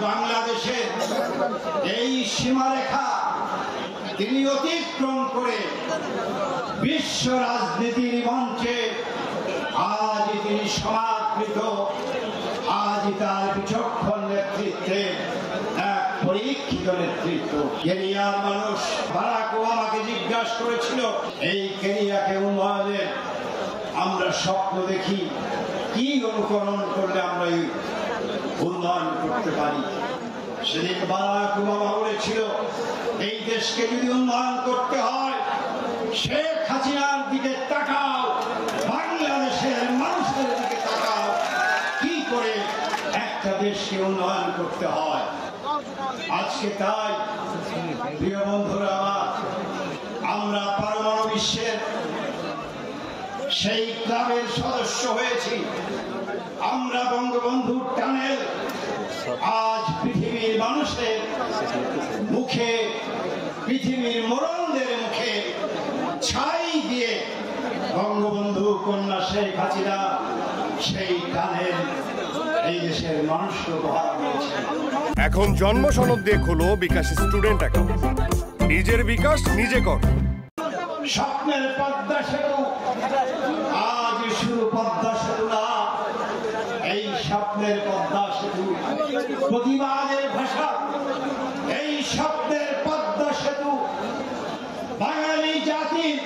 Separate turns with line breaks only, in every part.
বাংলাদেশের এই সীমারেখা তিনি অতিক্রম করে বিশ্ব রাজনীতির মঞ্চে আজ তিনি সমাদৃত। আজ তার বিচক্ষণ নেতৃত্বে এক পরীক্ষিত নেতৃত্ব। কেনিয়ার মানুষ বারাক ওবামাকে জিজ্ঞাসা করেছিল, এই কেনিয়াকে উন্নয়নের আমরা স্বপ্ন দেখি, কি অনুকরণ করলে আমরা এই উন্নয়ন করতে পারি। সেদিন বারাক ওবামা বলেছিল, এই দেশকে যদি উন্নয়ন করতে হয় শেখ হাসিনার দিকে তাকাও, বাংলাদেশের মানুষের দিকে তাকাও, কি করে একটা দেশকে উন্নয়ন করতে হয়। আজকে তাই প্রিয় বন্ধুরা আমার, আমরা পরমাণু বিশ্বের সেই ক্লাবের সদস্য হয়েছি। আমরা বঙ্গবন্ধুর টানেল আজ পৃথিবীর মানুষের মুখে, পৃথিবীর মরণদের মুখে ছাই দিয়ে বঙ্গবন্ধু কন্যা শেখ হাসিনা সেই টানেল এই দেশের মানুষকে উপহার দিয়েছে।
এখন জন্ম সনদ দিয়ে খোলো বিকাশ স্টুডেন্ট অ্যাকাউন্ট। নিজের বিকাশ নিজে কর।
স্বপ্নের পদ্মা সেতু আজ শুধু পদ্মা সেতু না, এই স্বপ্নের পদ্মা সেতু প্রতিবাদের ভাষা। এই স্বপ্নের পদ্মা সেতু বাঙালি জাতির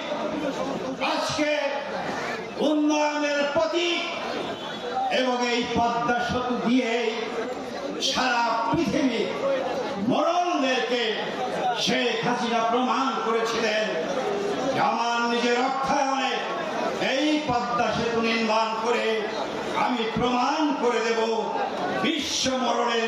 আজকে উন্নয়নের প্রতীক, এবং এই পদ্মা সেতু দিয়ে সারা পৃথিবী মরণদেরকে শেখ হাসিনা প্রমাণ করেছিলেন আমার নিজের অর্থায়নে এই পদ্মা সেতু নির্মাণ করে আমি প্রমাণ করে দেব বিশ্ব মরণের